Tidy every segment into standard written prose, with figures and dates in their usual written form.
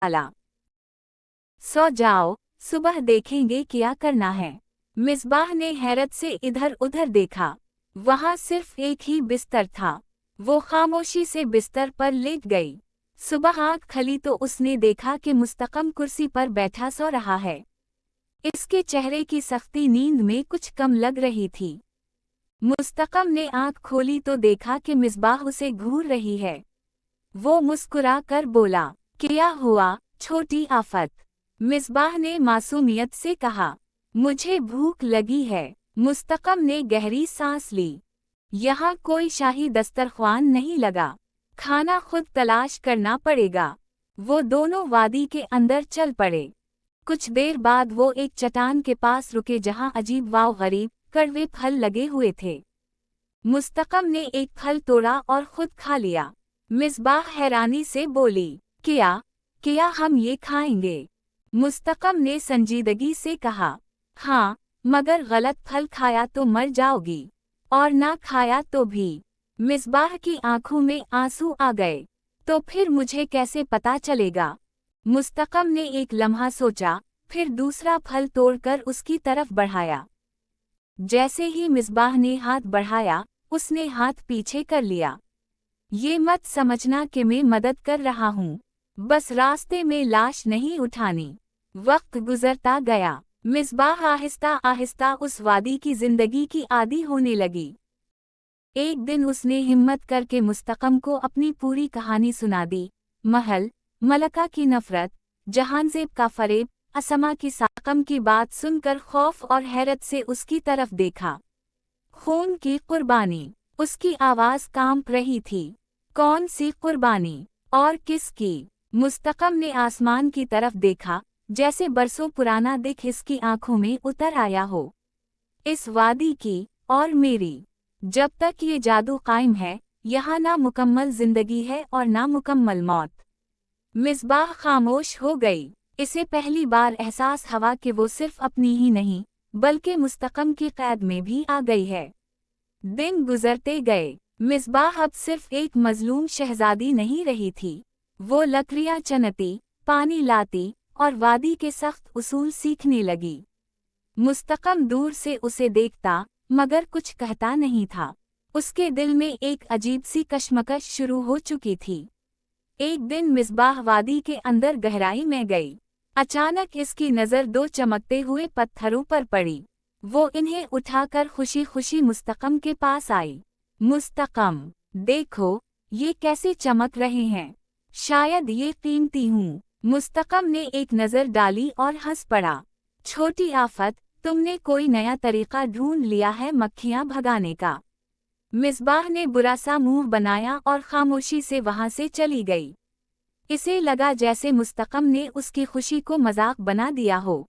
डाला। सो जाओ, सुबह देखेंगे क्या करना है। मिसबाह ने हैरत से इधर उधर देखा। वहां सिर्फ एक ही बिस्तर था। वो खामोशी से बिस्तर पर लेट गई। सुबह आँख खुली तो उसने देखा कि मुस्तकम कुर्सी पर बैठा सो रहा है। इसके चेहरे की सख्ती नींद में कुछ कम लग रही थी। मुस्तकम ने आँख खोली तो देखा कि मिसबाह उसे घूर रही है। वो मुस्कुरा कर बोला, क्या हुआ छोटी आफत? मिसबाह ने मासूमियत से कहा, मुझे भूख लगी है। मुस्तकम ने गहरी सांस ली। यहाँ कोई शाही दस्तरख्वान नहीं लगा, खाना खुद तलाश करना पड़ेगा। वो दोनों वादी के अंदर चल पड़े। कुछ देर बाद वो एक चट्टान के पास रुके जहाँ अजीब व गरीब कड़वे फल लगे हुए थे। मुस्तकम ने एक फल तोड़ा और खुद खा लिया। मिसबाह हैरानी से बोली, क्या हम ये खाएंगे? मुस्तकम ने संजीदगी से कहा, हाँ, मगर गलत फल खाया तो मर जाओगी, और ना खाया तो भी। मिसबाह की आंखों में आंसू आ गए। तो फिर मुझे कैसे पता चलेगा? मुस्तकम ने एक लम्हा सोचा, फिर दूसरा फल तोड़कर उसकी तरफ बढ़ाया। जैसे ही मिसबाह ने हाथ बढ़ाया, उसने हाथ पीछे कर लिया। ये मत समझना कि मैं मदद कर रहा हूँ, बस रास्ते में लाश नहीं उठानी। वक्त गुजरता गया। मिसबाह आहिस्ता आहिस्ता उस वादी की जिंदगी की आदी होने लगी। एक दिन उसने हिम्मत करके मुस्तकम को अपनी पूरी कहानी सुना दी। महल, मलका की नफरत, जहानजेब का फरेब, असमा की साकम की बात सुनकर खौफ और हैरत से उसकी तरफ देखा। खून की कुर्बानी, उसकी आवाज़ कांप रही थी। कौन सी कुर्बानी और किसकी? मुस्तकम ने आसमान की तरफ देखा, जैसे बरसों पुराना दिख इसकी आंखों में उतर आया हो। इस वादी की और मेरी, जब तक ये जादू कायम है, यहाँ ना मुकम्मल जिंदगी है और ना मुकम्मल मौत। मिसबाह खामोश हो गई। इसे पहली बार एहसास हुआ कि वो सिर्फ अपनी ही नहीं, बल्कि मुस्तकम की कैद में भी आ गई है। दिन गुजरते गए। मिसबाह अब सिर्फ एक मजलूम शहजादी नहीं रही थी। वो लकड़ियाँ चनती, पानी लाती और वादी के सख्त उसूल सीखने लगी। मुस्तकम दूर से उसे देखता, मगर कुछ कहता नहीं था। उसके दिल में एक अजीब सी कश्मकश शुरू हो चुकी थी। एक दिन मिसबाह वादी के अंदर गहराई में गई। अचानक इसकी नज़र दो चमकते हुए पत्थरों पर पड़ी। वो इन्हें उठाकर खुशी खुशी मुस्तकम के पास आई। मुस्तकम, देखो, ये कैसे चमक रहे हैं। शायद ये कीमती हूँ। मुस्तकम ने एक नज़र डाली और हंस पड़ा। छोटी आफत, तुमने कोई नया तरीका ढूंढ लिया है मक्खियाँ भगाने का। मिसबाह ने बुरा सा मुंह बनाया और खामोशी से वहां से चली गई। इसे लगा जैसे मुस्तकम ने उसकी खुशी को मजाक बना दिया हो।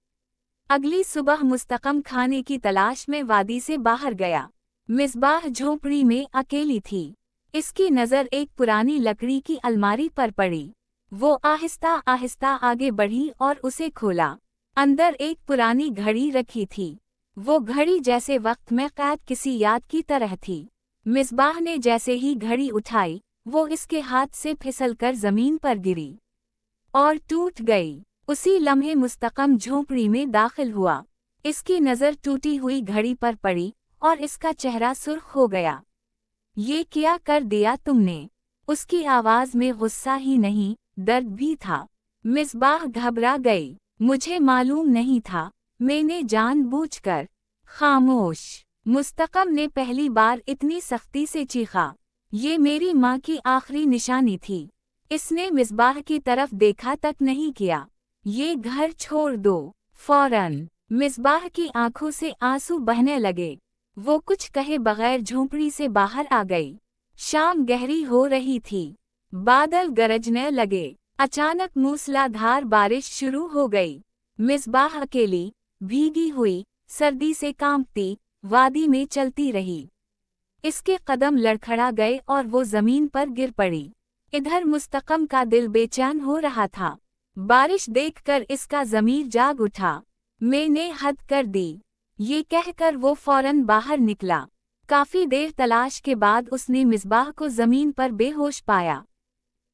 अगली सुबह मुस्तकम खाने की तलाश में वादी से बाहर गया। मिसबाह झोपड़ी में अकेली थी। इसकी नज़र एक पुरानी लकड़ी की अलमारी पर पड़ी। वो आहिस्ता आहिस्ता आगे बढ़ी और उसे खोला। अंदर एक पुरानी घड़ी रखी थी। वो घड़ी जैसे वक्त में कैद किसी याद की तरह थी। मिसबाह ने जैसे ही घड़ी उठाई, वो इसके हाथ से फिसलकर जमीन पर गिरी और टूट गई। उसी लम्हे मुस्तकम झोपड़ी में दाखिल हुआ। इसकी नज़र टूटी हुई घड़ी पर पड़ी और इसका चेहरा सुर्ख हो गया। ये क्या कर दिया तुमने? उसकी आवाज़ में गुस्सा ही नहीं, दर्द भी था। मिसबाह घबरा गई। मुझे मालूम नहीं था, मैंने जानबूझकर। खामोश। मुस्तकम ने पहली बार इतनी सख्ती से चीखा। ये मेरी माँ की आखिरी निशानी थी। इसने मिसबाह की तरफ देखा तक नहीं किया। ये घर छोड़ दो, फौरन। मिसबाह की आंखों से आंसू बहने लगे। वो कुछ कहे बगैर झोंपड़ी से बाहर आ गई। शाम गहरी हो रही थी। बादल गरजने लगे। अचानक मूसलाधार बारिश शुरू हो गई। मिसबाह अकेली, भीगी हुई, सर्दी से कांपती, वादी में चलती रही। इसके कदम लड़खड़ा गए और वो जमीन पर गिर पड़ी। इधर मुस्तकम का दिल बेचैन हो रहा था। बारिश देखकर इसका ज़मीर जाग उठा। मैंने हद कर दी, ये कहकर वो फौरन बाहर निकला। काफी देर तलाश के बाद उसने मिसबाह को जमीन पर बेहोश पाया।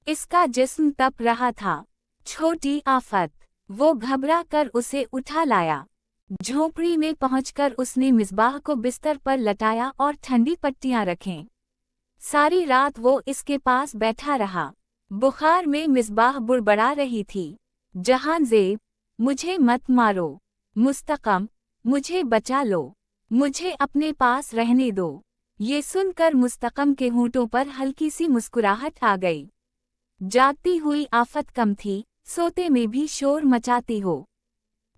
इसका जिस्म तप रहा था। छोटी आफत। वो घबरा कर उसे उठा लाया। झोपड़ी में पहुंचकर उसने मिसबाह को बिस्तर पर लटाया और ठंडी पट्टियां रखें। सारी रात वो इसके पास बैठा रहा। बुखार में मिसबाह बुड़बड़ा रही थी। जहांज़ेब, मुझे मत मारो। मुस्तकम, मुझे बचा लो। मुझे अपने पास रहने दो। ये सुनकर मुस्तकम के होंठों पर हल्की सी मुस्कुराहट आ गई। जागती हुई आफत कम थी, सोते में भी शोर मचाती हो।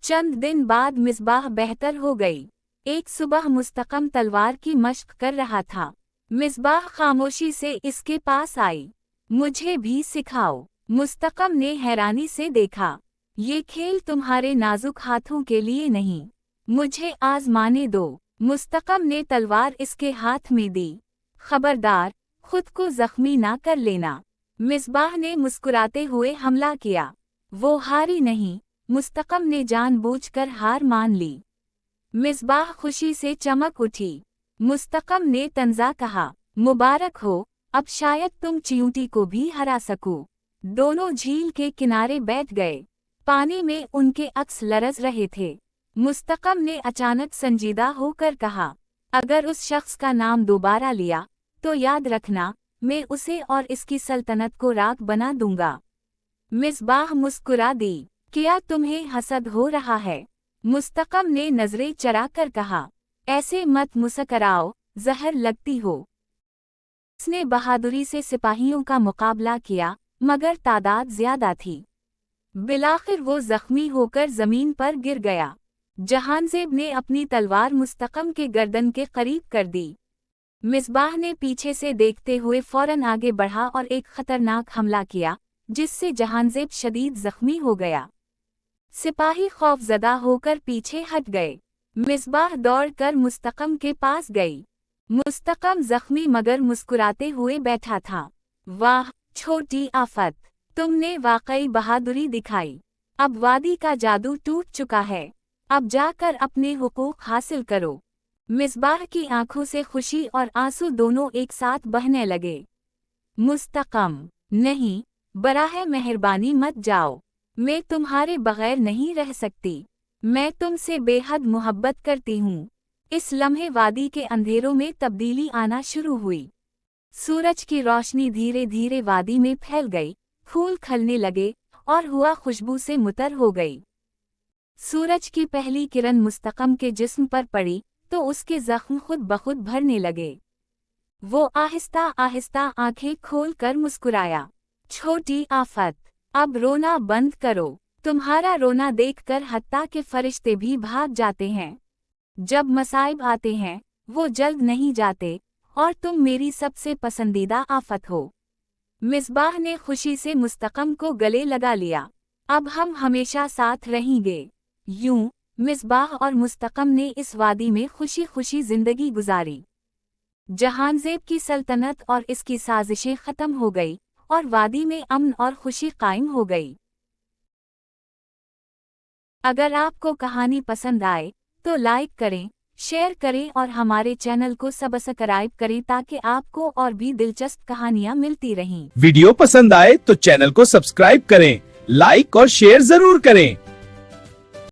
चंद दिन बाद मिसबाह बेहतर हो गई। एक सुबह मुस्तकम तलवार की मश्क कर रहा था। मिसबाह खामोशी से इसके पास आई। मुझे भी सिखाओ। मुस्तकम ने हैरानी से देखा। ये खेल तुम्हारे नाजुक हाथों के लिए नहीं, मुझे आजमाने दो। मुस्तकम ने तलवार इसके हाथ में दी। खबरदार, खुद को जख्मी ना कर लेना। मिसबाह ने मुस्कुराते हुए हमला किया। वो हारी नहीं, मुस्तकम ने जानबूझकर हार मान ली। मिसबाह खुशी से चमक उठी। मुस्तकम ने तंजा कहा, मुबारक हो, अब शायद तुम चींटी को भी हरा सको। दोनों झील के किनारे बैठ गए। पानी में उनके अक्स लरज़ रहे थे। मुस्तकम ने अचानक संजीदा होकर कहा, अगर उस शख्स का नाम दोबारा लिया तो याद रखना, मैं उसे और इसकी सल्तनत को राख बना दूंगा। मिसबाह मुस्कुरा दी। क्या तुम्हें हसद हो रहा है? मुस्तकम ने नजरें चराकर कहा, ऐसे मत मुस्कुराओ, जहर लगती हो। उसने बहादुरी से सिपाहियों का मुकाबला किया, मगर तादाद ज्यादा थी। बिलाखिर वो जख्मी होकर जमीन पर गिर गया। जहांज़ेब ने अपनी तलवार मुस्तकम के गर्दन के करीब कर दी। मिसबाह ने पीछे से देखते हुए फौरन आगे बढ़ा और एक खतरनाक हमला किया, जिससे जहांज़ेब शदीद जख्मी हो गया। सिपाही खौफजदा होकर पीछे हट गए। मिसबाह दौड़कर मुस्तकम के पास गई। मुस्तकम जख्मी मगर मुस्कुराते हुए बैठा था। वाह छोटी आफत, तुमने वाकई बहादुरी दिखाई। अब वादी का जादू टूट चुका है। अब जाकर अपने हुकूक हासिल करो। मिसबाह की आंखों से खुशी और आंसू दोनों एक साथ बहने लगे। मुस्तकम, नहीं, बराह मेहरबानी मत जाओ। मैं तुम्हारे बगैर नहीं रह सकती। मैं तुमसे बेहद मोहब्बत करती हूँ। इस लम्हे वादी के अंधेरों में तब्दीली आना शुरू हुई। सूरज की रोशनी धीरे धीरे वादी में फैल गई, फूल खिलने लगे और हवा खुशबू से मुतर हो गई। सूरज की पहली किरण मुस्तकम के जिस्म पर पड़ी तो उसके जख्म खुद बखुद भरने लगे। वो आहिस्ता आहिस्ता आंखें खोलकर मुस्कुराया। छोटी आफत, अब रोना बंद करो। तुम्हारा रोना देखकर हत्ता के फरिश्ते भी भाग जाते हैं। जब मसाइब आते हैं, वो जल्द नहीं जाते, और तुम मेरी सबसे पसंदीदा आफत हो। मिसबाह ने खुशी से मुस्तकम को गले लगा लिया। अब हम हमेशा साथ रहेंगे। यूं मिसबाह और मुस्तकम ने इस वादी में खुशी खुशी जिंदगी गुजारी। जहांज़ेब की सल्तनत और इसकी साजिशें खत्म हो गई और वादी में अमन और खुशी कायम हो गई। अगर आपको कहानी पसंद आए तो लाइक करें, शेयर करें और हमारे चैनल को सब्सक्राइब करें ताकि आपको और भी दिलचस्प कहानियां मिलती रहें। वीडियो पसंद आए तो चैनल को सब्सक्राइब करें, लाइक और शेयर जरूर करें।